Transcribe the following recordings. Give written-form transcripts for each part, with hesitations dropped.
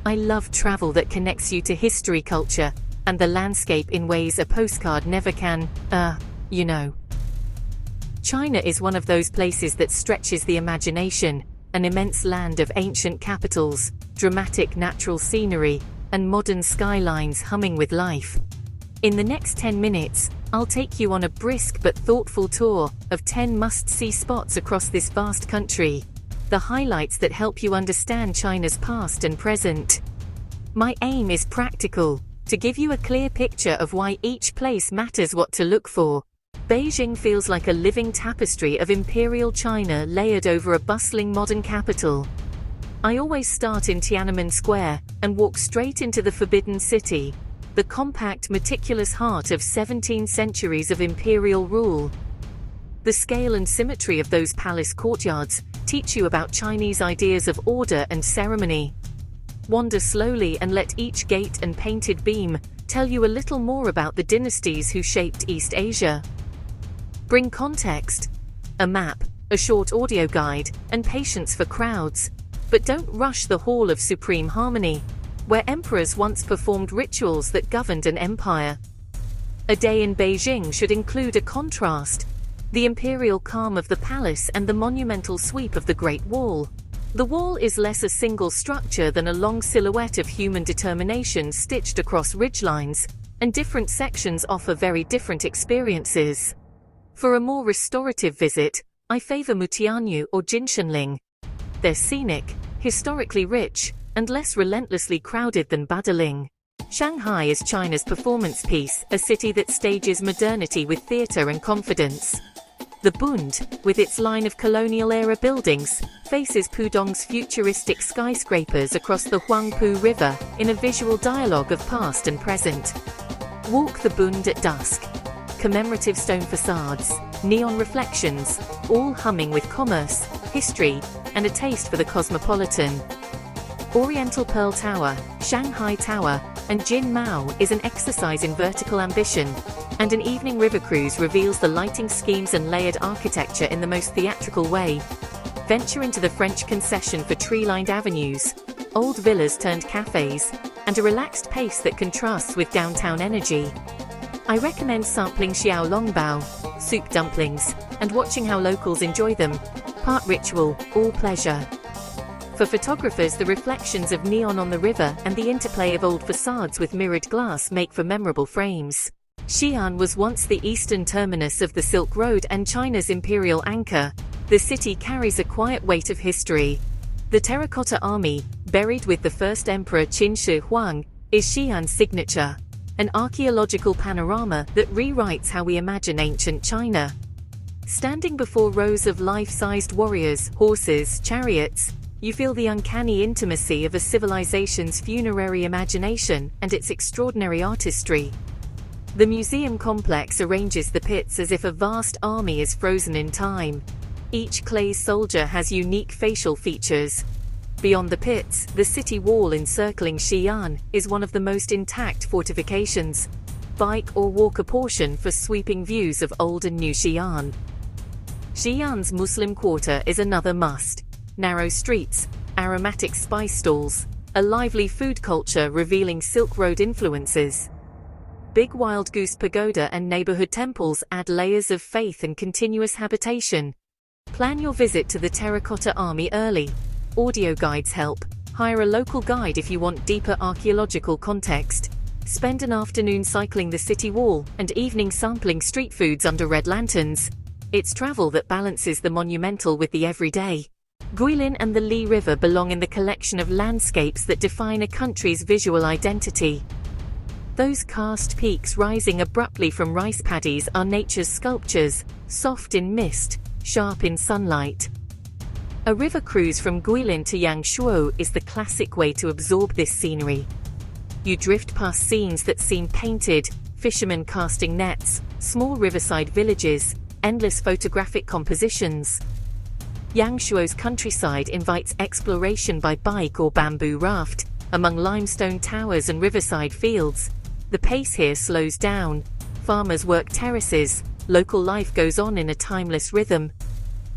I love travel that connects you to history, culture, and the landscape in ways a postcard never can, you know. China is one of those places that stretches the imagination, an immense land of ancient capitals, dramatic natural scenery, and modern skylines humming with life. In the next 10 minutes, I'll take you on a brisk but thoughtful tour of 10 must-see spots across this vast country, the highlights that help you understand China's past and present. My aim is practical, to give you a clear picture of why each place matters, what to look for. Beijing feels like a living tapestry of imperial China layered over a bustling modern capital. I always start in Tiananmen Square and walk straight into the Forbidden City, the compact, meticulous heart of 17 centuries of imperial rule. The scale and symmetry of those palace courtyards teach you about Chinese ideas of order and ceremony. Wander slowly and let each gate and painted beam tell you a little more about the dynasties who shaped East Asia. Bring context, a map, a short audio guide, and patience for crowds. But don't rush the Hall of Supreme Harmony, where emperors once performed rituals that governed an empire. A day in Beijing should include a contrast: the imperial calm of the palace and the monumental sweep of the Great Wall. The wall is less a single structure than a long silhouette of human determination stitched across ridgelines, and different sections offer very different experiences. For a more restorative visit, I favor Mutianyu or Jinshanling. They're scenic, historically rich, and less relentlessly crowded than Badaling. Shanghai is China's performance piece, a city that stages modernity with theater and confidence. The Bund, with its line of colonial-era buildings, faces Pudong's futuristic skyscrapers across the Huangpu River in a visual dialogue of past and present. Walk the Bund at dusk. Commemorative stone facades, neon reflections, all humming with commerce, history, and a taste for the cosmopolitan. Oriental Pearl Tower, Shanghai Tower, and Jin Mao is an exercise in vertical ambition, and an evening river cruise reveals the lighting schemes and layered architecture in the most theatrical way. Venture into the French concession for tree-lined avenues, old villas turned cafes, and a relaxed pace that contrasts with downtown energy. I recommend sampling xiao longbao, soup dumplings, and watching how locals enjoy them, part ritual, all pleasure. For photographers, the reflections of neon on the river and the interplay of old facades with mirrored glass make for memorable frames. Xi'an was once the eastern terminus of the Silk Road and China's imperial anchor. The city carries a quiet weight of history. The Terracotta Army, buried with the first emperor Qin Shi Huang, is Xi'an's signature, an archaeological panorama that rewrites how we imagine ancient China. Standing before rows of life-sized warriors, horses, chariots, you feel the uncanny intimacy of a civilization's funerary imagination and its extraordinary artistry. The museum complex arranges the pits as if a vast army is frozen in time. Each clay soldier has unique facial features. Beyond the pits, the city wall encircling Xi'an is one of the most intact fortifications. Bike or walk a portion for sweeping views of old and new Xi'an. Xi'an's Muslim Quarter is another must. Narrow streets, aromatic spice stalls, a lively food culture revealing Silk Road influences. Big Wild Goose Pagoda and neighborhood temples add layers of faith and continuous habitation. Plan your visit to the Terracotta Army early. Audio guides help. Hire a local guide if you want deeper archaeological context. Spend an afternoon cycling the city wall and evening sampling street foods under red lanterns. It's travel that balances the monumental with the everyday. Guilin and the Li River belong in the collection of landscapes that define a country's visual identity. Those karst peaks rising abruptly from rice paddies are nature's sculptures, soft in mist, sharp in sunlight. A river cruise from Guilin to Yangshuo is the classic way to absorb this scenery. You drift past scenes that seem painted, fishermen casting nets, small riverside villages, endless photographic compositions. Yangshuo's countryside invites exploration by bike or bamboo raft, among limestone towers and riverside fields. The pace here slows down. Farmers work terraces, local life goes on in a timeless rhythm.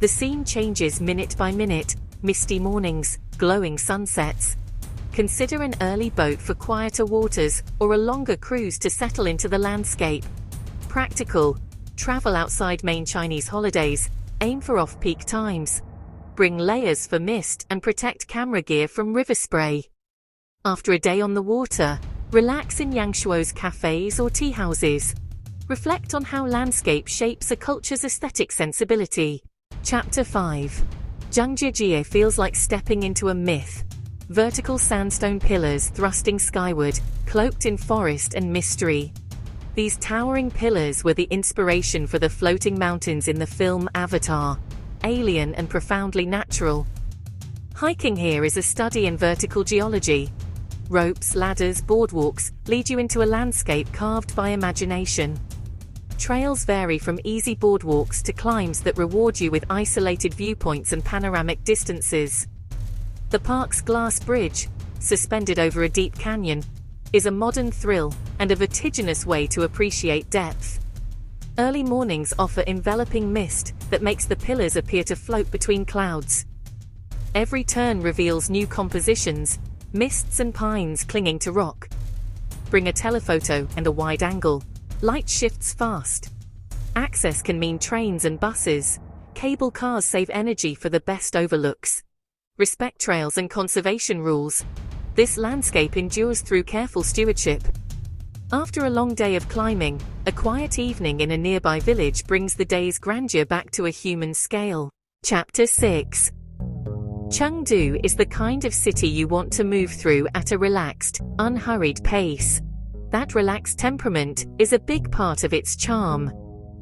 The scene changes minute by minute, misty mornings, glowing sunsets. Consider an early boat for quieter waters or a longer cruise to settle into the landscape. Practical. Travel outside main Chinese holidays. Aim for off-peak times. Bring layers for mist and protect camera gear from river spray. After a day on the water, relax in Yangshuo's cafes or tea houses. Reflect on how landscape shapes a culture's aesthetic sensibility. Chapter 5. Zhangjiajie feels like stepping into a myth. Vertical sandstone pillars thrusting skyward, cloaked in forest and mystery. These towering pillars were the inspiration for the floating mountains in the film Avatar, alien and profoundly natural. Hiking here is a study in vertical geology. Ropes, ladders, boardwalks lead you into a landscape carved by imagination. Trails vary from easy boardwalks to climbs that reward you with isolated viewpoints and panoramic distances. The park's glass bridge, suspended over a deep canyon, is a modern thrill and a vertiginous way to appreciate depth. Early mornings offer enveloping mist that makes the pillars appear to float between clouds. Every turn reveals new compositions, mists and pines clinging to rock. Bring a telephoto and a wide angle. Light shifts fast. Access can mean trains and buses. Cable cars save energy for the best overlooks. Respect trails and conservation rules. This landscape endures through careful stewardship. After a long day of climbing, a quiet evening in a nearby village brings the day's grandeur back to a human scale. Chapter 6. Chengdu is the kind of city you want to move through at a relaxed, unhurried pace. That relaxed temperament is a big part of its charm.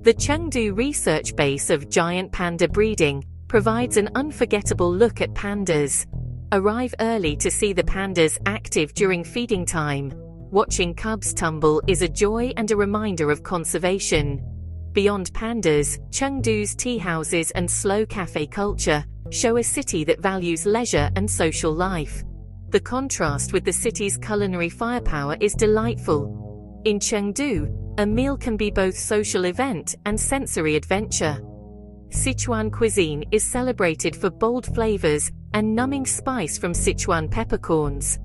The Chengdu research base of giant panda breeding provides an unforgettable look at pandas. Arrive early to see the pandas active during feeding time. Watching cubs tumble is a joy and a reminder of conservation. Beyond pandas, Chengdu's tea houses and slow cafe culture show a city that values leisure and social life. The contrast with the city's culinary firepower is delightful. In Chengdu, a meal can be both social event and sensory adventure. Sichuan cuisine is celebrated for bold flavors and numbing spice from Sichuan peppercorns.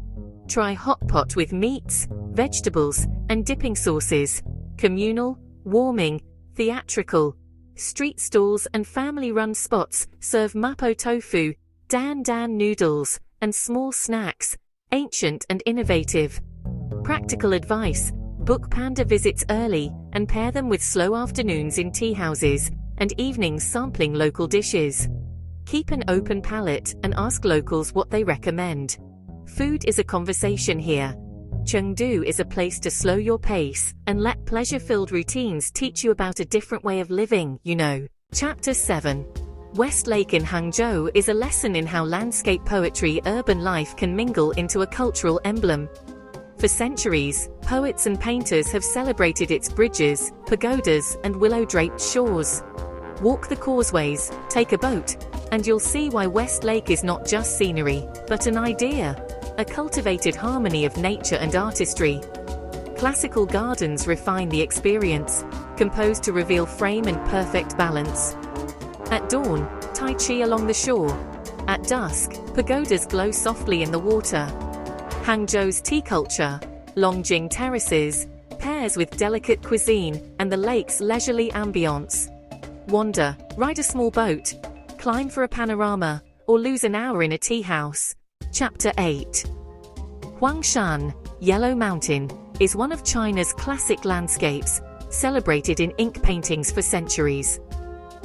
Try hot pot with meats, vegetables, and dipping sauces. Communal, warming, theatrical. Street stalls and family-run spots serve mapo tofu, dan dan noodles, and small snacks, ancient and innovative. Practical advice: book panda visits early and pair them with slow afternoons in tea houses and evenings sampling local dishes. Keep an open palate and ask locals what they recommend. Food is a conversation here. Chengdu is a place to slow your pace and let pleasure-filled routines teach you about a different way of living, you know. Chapter 7. West Lake in Hangzhou is a lesson in how landscape poetry, urban life can mingle into a cultural emblem. For centuries, poets and painters have celebrated its bridges, pagodas, and willow-draped shores. Walk the causeways, take a boat, and you'll see why West Lake is not just scenery, but an idea, a cultivated harmony of nature and artistry. Classical gardens refine the experience, composed to reveal frame and perfect balance. At dawn, Tai Chi along the shore. At dusk, pagodas glow softly in the water. Hangzhou's tea culture, Longjing terraces, pairs with delicate cuisine and the lake's leisurely ambience. Wander, ride a small boat, climb for a panorama, or lose an hour in a tea house. Chapter 8. Huangshan, Yellow Mountain, is one of China's classic landscapes, celebrated in ink paintings for centuries.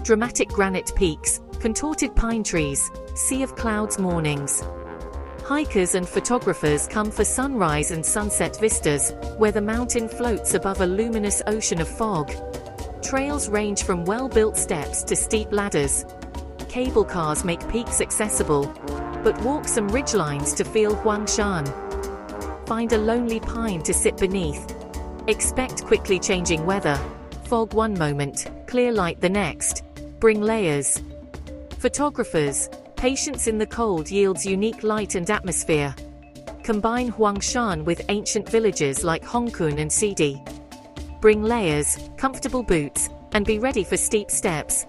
Dramatic granite peaks, contorted pine trees, sea of clouds mornings. Hikers and photographers come for sunrise and sunset vistas, where the mountain floats above a luminous ocean of fog. Trails range from well-built steps to steep ladders. Cable cars make peaks accessible, but walk some ridgelines to feel Huangshan. Find a lonely pine to sit beneath. Expect quickly changing weather. Fog one moment, clear light the next. Bring layers. Photographers, patience in the cold yields unique light and atmosphere. Combine Huangshan with ancient villages like Hongkun and Sidi. Bring layers, comfortable boots, and be ready for steep steps.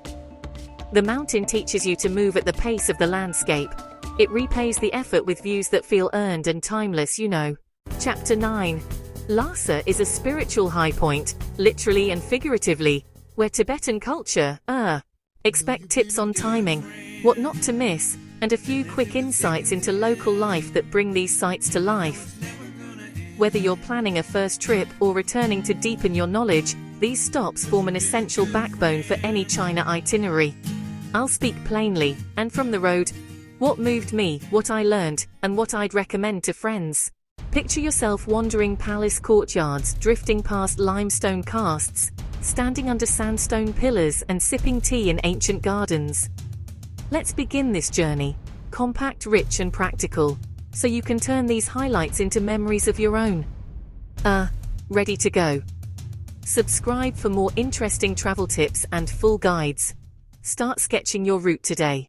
The mountain teaches you to move at the pace of the landscape. It repays the effort with views that feel earned and timeless, you know. Chapter 9. Lhasa is a spiritual high point, literally and figuratively, where Tibetan culture, expect tips on timing, what not to miss, and a few quick insights into local life that bring these sites to life. Whether you're planning a first trip or returning to deepen your knowledge, these stops form an essential backbone for any China itinerary. I'll speak plainly, and from the road, what moved me, what I learned, and what I'd recommend to friends. Picture yourself wandering palace courtyards, drifting past limestone casts, standing under sandstone pillars and sipping tea in ancient gardens. Let's begin this journey, compact, rich and practical, so you can turn these highlights into memories of your own. Ready to go? Subscribe for more interesting travel tips and full guides. Start sketching your route today.